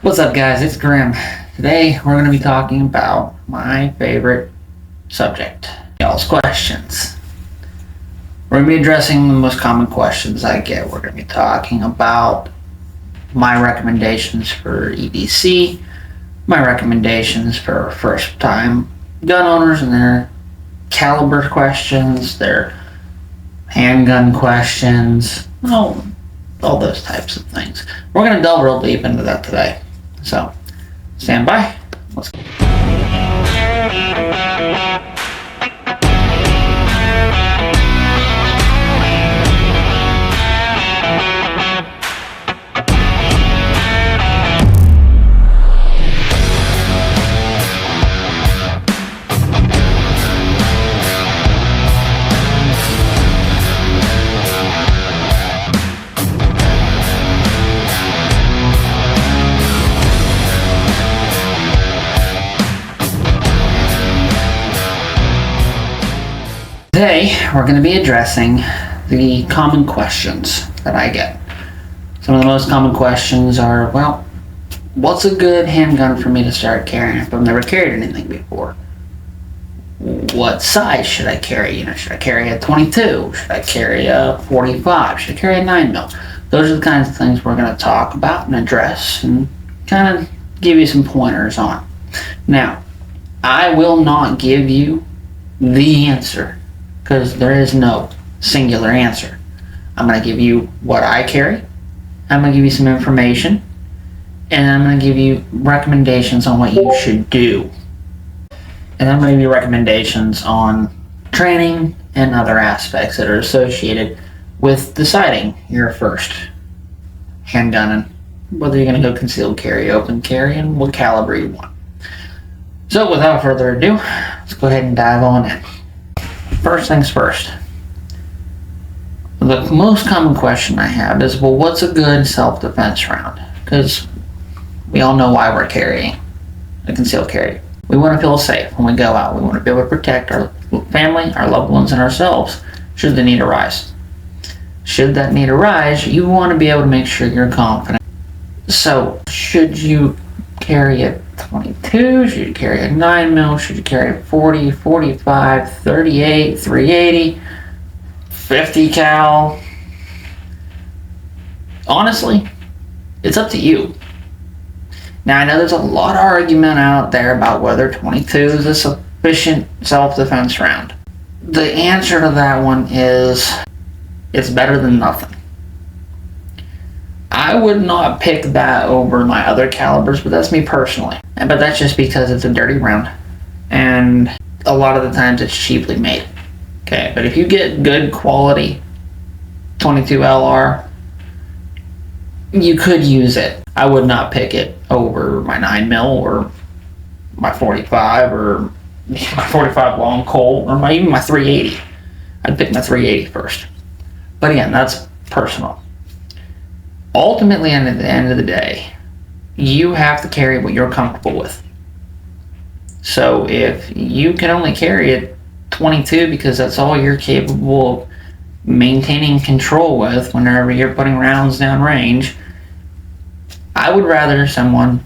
What's up, guys? It's Grim. Today we're going to be talking about my favorite subject, y'all's questions. We're going to be addressing the most common questions I get. We're going to be talking about my recommendations for EDC, my recommendations for first-time gun owners and their caliber questions, their handgun questions, all those types of things. We're going to delve real deep into that today. So, stand by. Let's go. Today, we're going to be addressing the common questions that I get. Some of the most common questions are, well, what's a good handgun for me to start carrying if I've never carried anything before? What size should I carry? Should I carry a 22? Should I carry a 45? Should I carry a 9mm? Those are the kinds of things we're going to talk about and address and kind of give you some pointers on. Now, I will not give you the answer, because there is no singular answer. I'm going to give you what I carry, I'm going to give you some information, and I'm going to give you recommendations on what you should do. And I'm going to give you recommendations on training and other aspects that are associated with deciding your first handgun and whether you're going to go concealed carry, open carry, and what caliber you want. So without further ado, let's go ahead and dive on in. First things first, the most common question I have is, well, what's a good self-defense round? Because we all know why we're carrying a concealed carry. We want to feel safe when we go out. We want to be able to protect our family, our loved ones, and ourselves should the need arise. Should that need arise, you want to be able to make sure you're confident. So, should you carry a 22? Should you carry a 9mm? Should you carry a 40, 45, 38, 380, 50 cal? Honestly, it's up to you. Now, I know there's a lot of argument out there about whether 22 is a sufficient self-defense round. The answer to that one is, it's better than nothing. I would not pick that over my other calibers, but that's me personally. But that's just because it's a dirty round, and a lot of the times it's cheaply made. Okay, but if you get good quality 22 LR, you could use it. I would not pick it over my 9mm or my 45 or my 45 long Colt or even my 380. I'd pick my 380 first. But again, that's personal. Ultimately, at the end of the day, you have to carry what you're comfortable with. So if you can only carry a 22 because that's all you're capable of maintaining control with whenever you're putting rounds down range, I would rather someone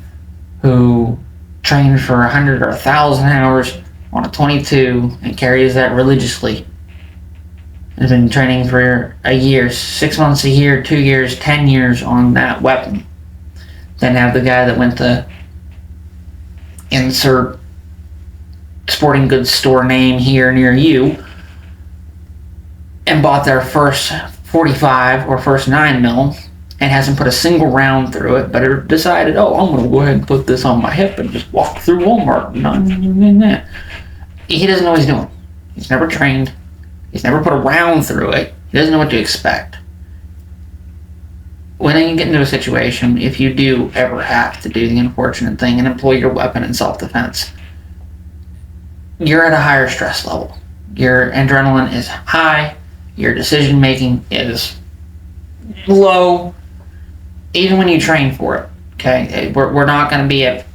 who trained for 100 or 1,000 hours on a 22 and carries that religiously, has been training for a year, 6 months a year, 2 years, 10 years on that weapon, than have the guy that went to insert sporting goods store name here near you and bought their first 45 or first 9mm and hasn't put a single round through it, but decided, oh, I'm going to go ahead and put this on my hip and just walk through Walmart. He doesn't know what he's doing. He's never trained. He's never put a round through it. He doesn't know what to expect. When you get into a situation, if you do ever have to do the unfortunate thing and employ your weapon in self-defense, you're at a higher stress level. Your adrenaline is high. Your decision-making is low. Even when you train for it, okay? We're not going to be at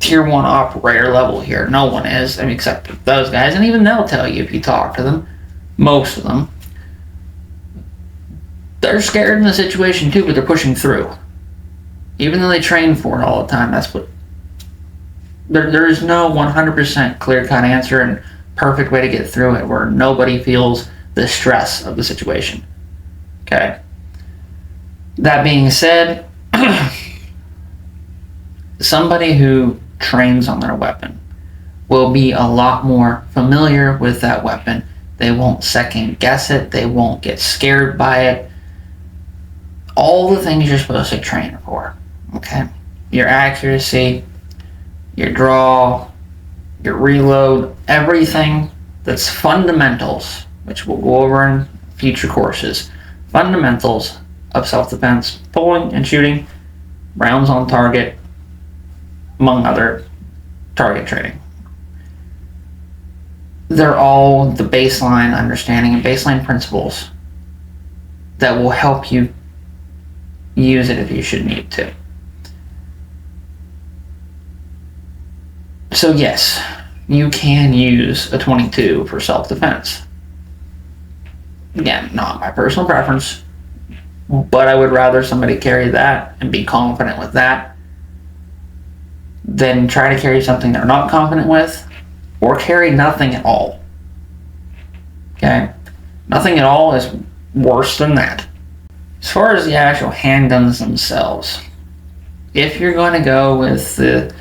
tier 1 operator level here. No one is, except for those guys. And even they'll tell you if you talk to them, most of them, they're scared in the situation too, but they're pushing through. even though they train for it all the time, that's what there is no 100% clear-cut answer and perfect way to get through it where nobody feels the stress of the situation. Okay. That being said, somebody who trains on their weapon will be a lot more familiar with that weapon. They won't second guess it. They won't get scared by it. All the things you're supposed to train for. Okay. Your accuracy, your draw, your reload, everything that's fundamentals, which we'll go over in future courses. Fundamentals of self-defense, pulling and shooting, rounds on target, among other target training. They're all the baseline understanding and baseline principles that will help you use it if you should need to. So yes, you can use a .22 for self-defense. Again, not my personal preference, but I would rather somebody carry that and be confident with that than try to carry something they're not confident with, or carry nothing at all. Okay? Nothing at all is worse than that. As far as the actual handguns themselves, if you're going to go with the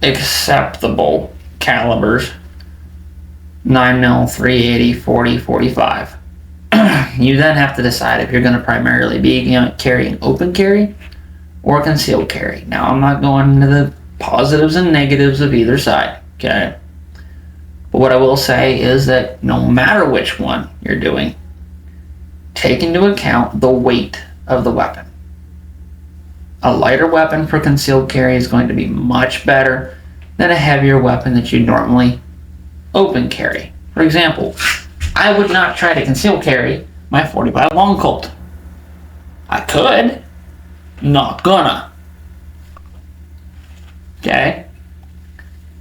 acceptable calibers, 9mm, 380, 40, 45, you then have to decide if you're going to primarily be carrying open carry or concealed carry. Now, I'm not going into the positives and negatives of either side, okay? But what I will say is that no matter which one you're doing, take into account the weight of the weapon. A lighter weapon for concealed carry is going to be much better than a heavier weapon that you normally open carry. For example, I would not try to conceal carry my 45 long Colt. I could, not gonna. Okay?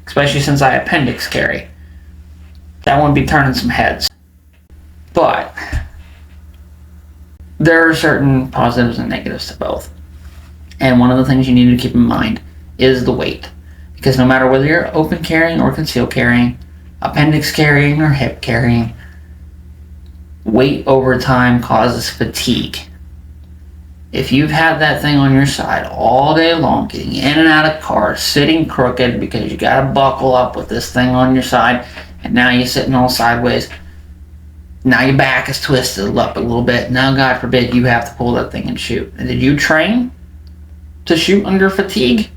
Especially since I appendix carry. That wouldn't be turning some heads. But there are certain positives and negatives to both. And one of the things you need to keep in mind is the weight. Because no matter whether you're open carrying or concealed carrying, appendix carrying or hip carrying, weight over time causes fatigue. If you've had that thing on your side all day long, getting in and out of cars, sitting crooked because you got to buckle up with this thing on your side, and now you're sitting all sideways, now your back is twisted up a little bit, now God forbid you have to pull that thing and shoot. And did you train to shoot under fatigue?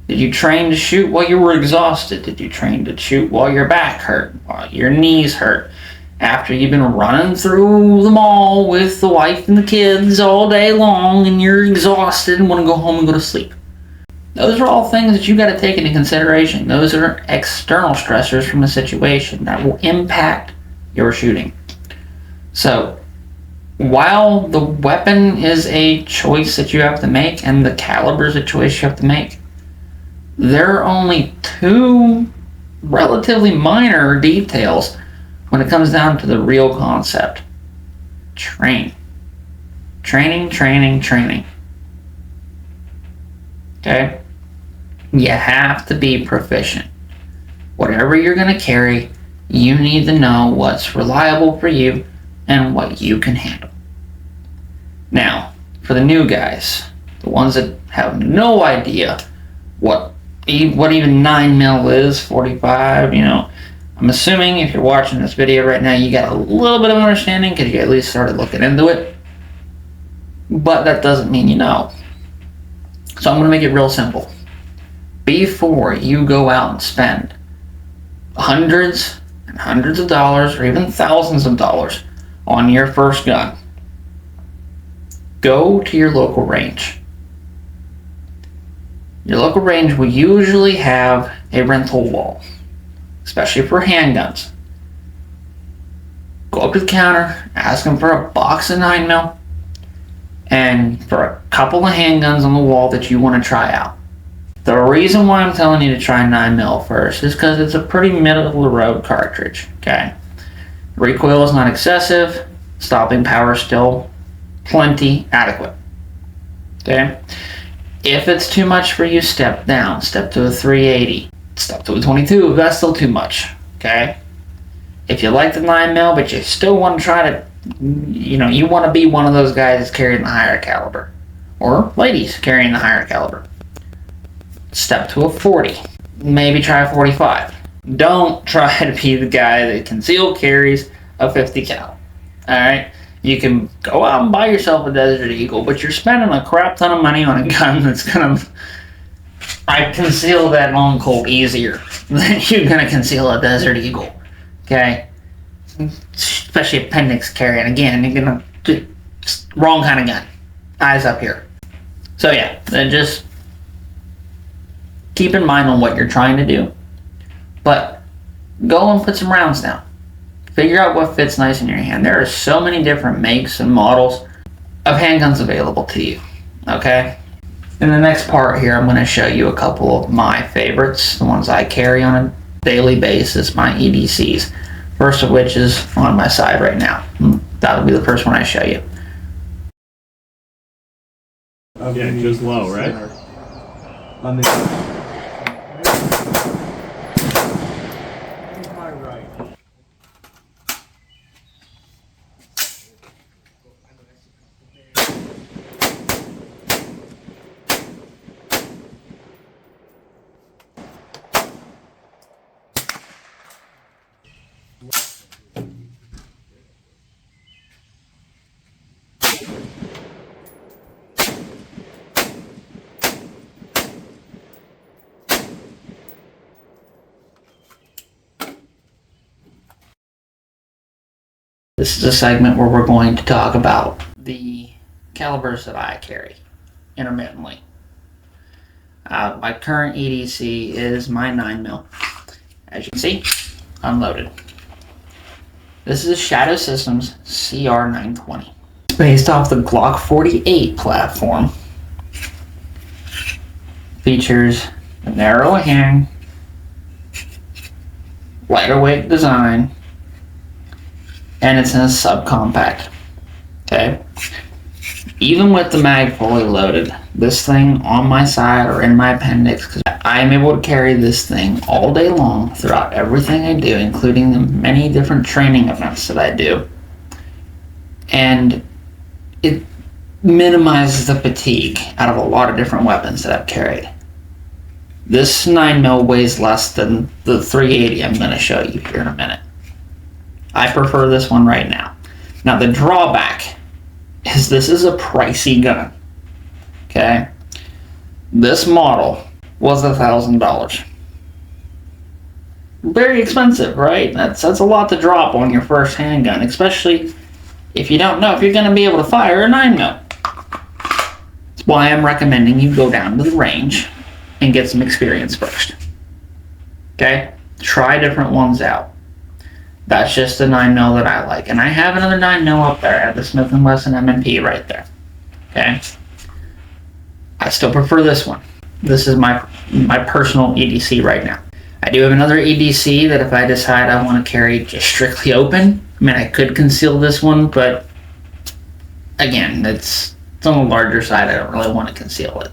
Did you train to shoot while you were exhausted? Did you train to shoot while your back hurt, while your knees hurt? After you've been running through the mall with the wife and the kids all day long and you're exhausted and want to go home and go to sleep. Those are all things that you got to take into consideration. Those are external stressors from the situation that will impact your shooting. So, while the weapon is a choice that you have to make and the caliber is a choice you have to make, there are only two relatively minor details when it comes down to the real concept. Train. Training, training, training. Okay? You have to be proficient. Whatever you're going to carry, you need to know what's reliable for you and what you can handle. Now, for the new guys, the ones that have no idea what even 9mm is, 45, I'm assuming if you're watching this video right now, you got a little bit of understanding because you at least started looking into it. But that doesn't mean you know. So I'm going to make it real simple. Before you go out and spend hundreds and hundreds of dollars or even thousands of dollars on your first gun, go to your local range. Your local range will usually have a rental wall, especially for handguns. Go up to the counter, ask them for a box of 9mm, and for a couple of handguns on the wall that you want to try out. The reason why I'm telling you to try 9mm first is because it's a pretty middle-of-the-road cartridge, okay? Recoil is not excessive, stopping power is still plenty adequate, okay? If it's too much for you, step down. Step to a 380. Step to a 22 if that's still too much. Okay? If you like the 9mm, but you still want to try to, you want to be one of those guys that's carrying the higher caliber. Or ladies carrying the higher caliber. Step to a 40. Maybe try a 45. Don't try to be the guy that concealed carries a 50 cal. Alright? You can go out and buy yourself a Desert Eagle, but you're spending a crap ton of money on a gun that's gonna... I conceal that long Colt easier than you're gonna conceal a Desert Eagle. Okay? Especially appendix carrying. Again, you're gonna... Wrong kind of gun. Eyes up here. So yeah, then just keep in mind on what you're trying to do. But go and put some rounds down. Figure out what fits nice in your hand. There are so many different makes and models of handguns available to you. Okay? In the next part here, I'm going to show you a couple of my favorites, the ones I carry on a daily basis, my EDCs. First of which is on my side right now. That'll be the first one I show you. Yeah, just low, right? On the This is a segment where we're going to talk about the calibers that I carry intermittently. My current EDC is my 9mm. As you can see, unloaded. This is a Shadow Systems CR920. It's based off the Glock 48 platform. Features a narrow hand, lighter weight design, and it's in a subcompact. Okay? Even with the mag fully loaded, this thing on my side or in my appendix, because I am able to carry this thing all day long throughout everything I do, including the many different training events that I do. And it minimizes the fatigue out of a lot of different weapons that I've carried. This 9mm weighs less than the 380 I'm going to show you here in a minute. I prefer this one right now. Now the drawback is this is a pricey gun. Okay? This model was $1,000. Very expensive, right? That's a lot to drop on your first handgun, especially if you don't know if you're going to be able to fire a 9mm. That's why I'm recommending you go down to the range and get some experience first. Okay? Try different ones out. That's just the 9mm that I like. And I have another 9mm up there. I have the Smith & Wesson M&P right there. Okay? I still prefer this one. This is my personal EDC right now. I do have another EDC that if I decide I want to carry just strictly open, I mean, I could conceal this one, but again, it's on the larger side. I don't really want to conceal it.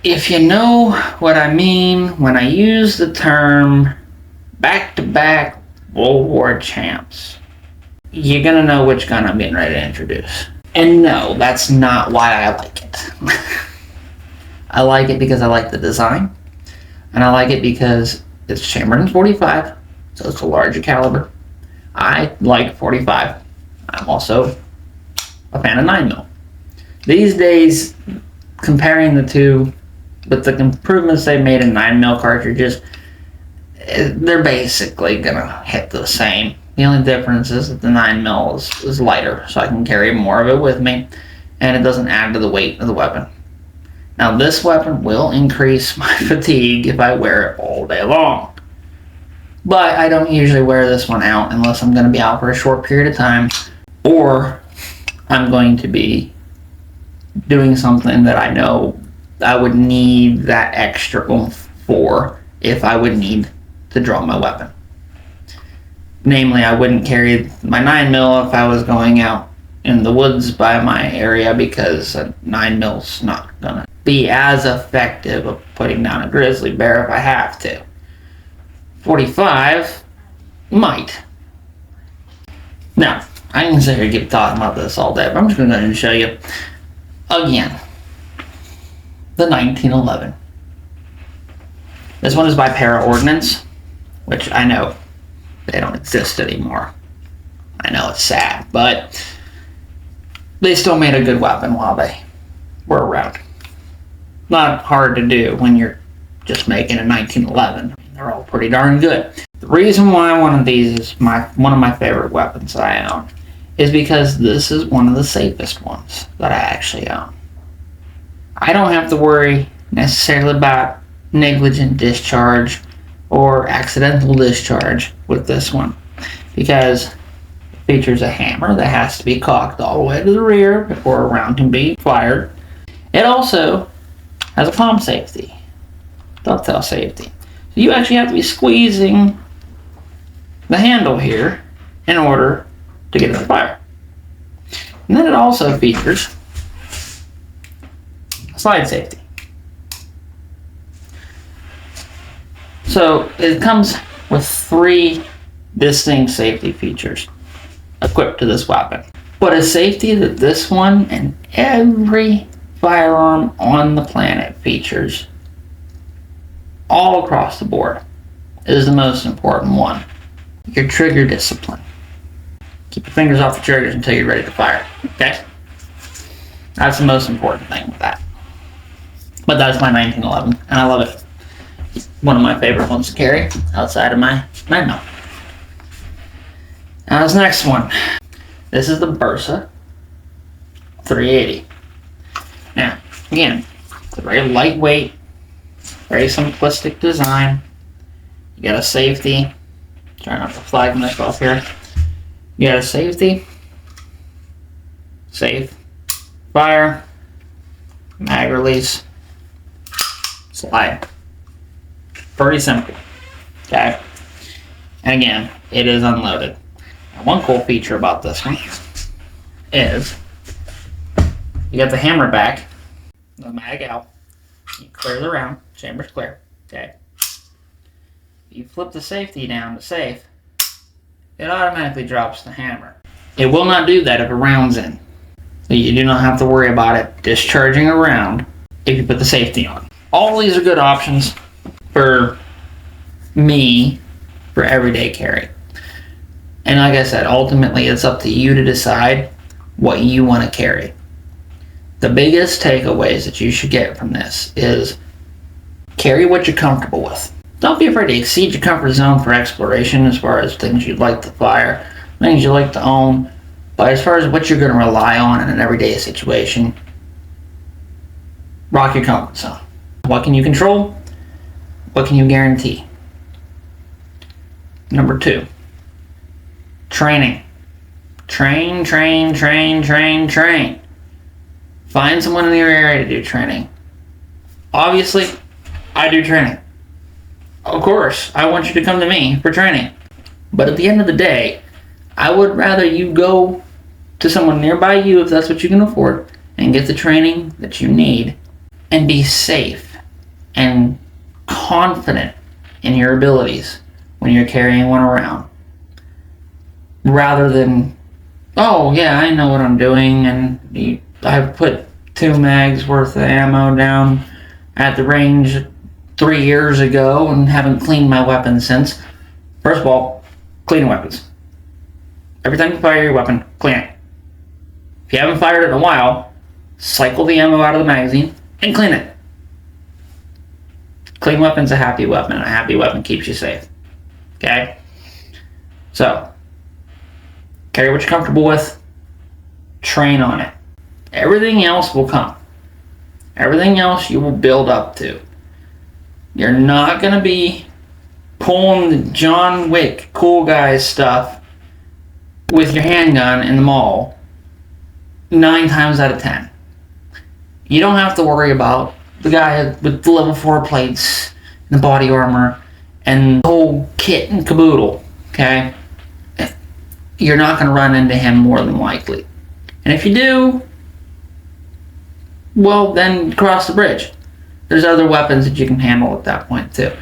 If you know what I mean when I use the term back-to-back World War champs, you're gonna know which gun I'm getting ready to introduce. And no, that's not why I like it. I like it because I like the design, and I like it because it's chambered in 45, so it's a larger caliber. I like 45. I'm also a fan of 9mm. These days, comparing the two, with the improvements they've made in 9mm cartridges, they're basically gonna hit the same. The only difference is that the 9mm is lighter, so I can carry more of it with me, and it doesn't add to the weight of the weapon. Now this weapon will increase my fatigue if I wear it all day long. But I don't usually wear this one out unless I'm going to be out for a short period of time, or I'm going to be doing something that I know I would need that extra oomph for if I would need to draw my weapon. Namely, I wouldn't carry my 9mm if I was going out in the woods by my area, because a 9mm's not gonna be as effective of putting down a grizzly bear if I have to. 45 might. Now, I can sit here and keep talking about this all day, but I'm just going to go ahead and show you again the 1911. This one is by Para Ordnance, which I know they don't exist anymore. I know it's sad, but they still made a good weapon while they were around. Not hard to do when you're just making a 1911. They're all pretty darn good. The reason why one of these is one of my favorite weapons that I own is because this is one of the safest ones that I actually own. I don't have to worry necessarily about negligent discharge or accidental discharge with this one, because it features a hammer that has to be cocked all the way to the rear before a round can be fired. It also has a palm safety, dovetail safety. So you actually have to be squeezing the handle here in order to get it to fire. And then it also features a slide safety. So it comes with 3 distinct safety features equipped to this weapon. But a safety that this one and every firearm on the planet features all across the board is the most important one. Your trigger discipline. Keep your fingers off the triggers until you're ready to fire. Okay? That's the most important thing with that. But that's my 1911, and I love it. One of my favorite ones to carry outside of my Magnum. Now this next one. This is the Bursa 380. Now, again, it's a very lightweight, very simplistic design. You got a safety. Try not to flag myself here. You got a safety, safe, fire, mag release, slide. Pretty simple. Okay? And again, it is unloaded. Now, one cool feature about this one is you got the hammer back, the mag out, you clear the round, chamber's clear. Okay? You flip the safety down to safe, it automatically drops the hammer. It will not do that if a round's in. So you do not have to worry about it discharging a round if you put the safety on. All these are good options for me for everyday carry. And like I said, ultimately it's up to you to decide what you want to carry. The biggest takeaways that you should get from this is carry what you're comfortable with. Don't be afraid to exceed your comfort zone for exploration as far as things you'd like to fire, things you like to own. But as far as what you're going to rely on in an everyday situation, rock your comfort zone. What can you control? What can you guarantee? Number 2, training. Train. Find someone in your area to do training. Obviously, I do training. Of course, I want you to come to me for training. But at the end of the day, I would rather you go to someone nearby you if that's what you can afford and get the training that you need and be safe and confident in your abilities when you're carrying one around. Rather than, oh yeah, I know what I'm doing and I've put 2 mags worth of ammo down at the range 3 years ago and haven't cleaned my weapon since. First of all, clean weapons. Every time you fire your weapon, clean it. If you haven't fired it in a while, cycle the ammo out of the magazine and clean it. Clean weapon's a happy weapon, and a happy weapon keeps you safe. Okay? So, carry what you're comfortable with, train on it. Everything else will come. Everything else you will build up to. You're not going to be pulling the John Wick cool guys stuff with your handgun in the mall 9 times out of 10. You don't have to worry about the guy with the level 4 plates and the body armor and the whole kit and caboodle, okay? You're not going to run into him more than likely. And if you do, well, then cross the bridge. There's other weapons that you can handle at that point too.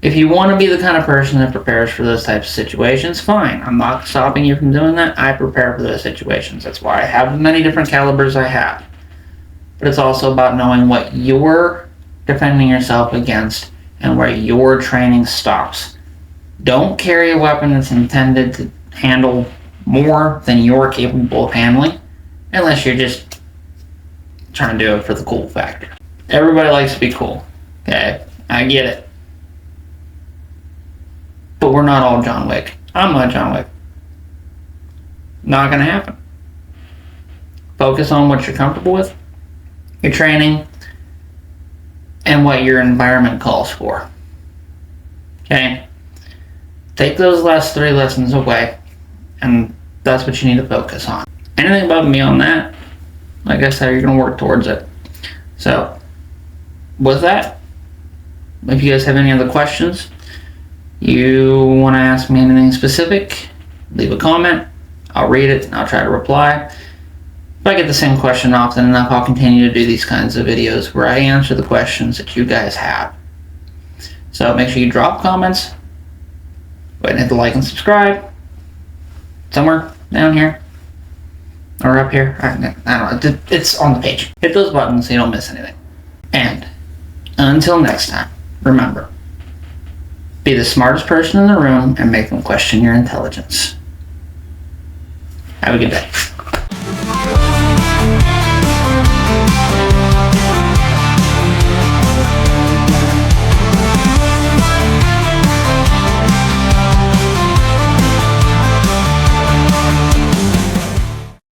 If you want to be the kind of person that prepares for those types of situations, fine. I'm not stopping you from doing that. I prepare for those situations. That's why I have the many different calibers I have. But it's also about knowing what you're defending yourself against and where your training stops. Don't carry a weapon that's intended to handle more than you're capable of handling, unless you're just trying to do it for the cool factor. Everybody likes to be cool. Okay, I get it. But we're not all John Wick. I'm not John Wick. Not gonna happen. Focus on what you're comfortable with, your training, and what your environment calls for. Okay? Take those last 3 lessons away, and that's what you need to focus on. Anything above me on that, like I said, you're gonna work towards it. So, with that, if you guys have any other questions, you want to ask me anything specific, leave a comment. I'll read it and I'll try to reply. If I get the same question often enough, I'll continue to do these kinds of videos where I answer the questions that you guys have. So make sure you drop comments. Go ahead and hit the like and subscribe. Somewhere down here. Or up here. I don't know. It's on the page. Hit those buttons so you don't miss anything. And until next time, remember, be the smartest person in the room and make them question your intelligence. Have a good day.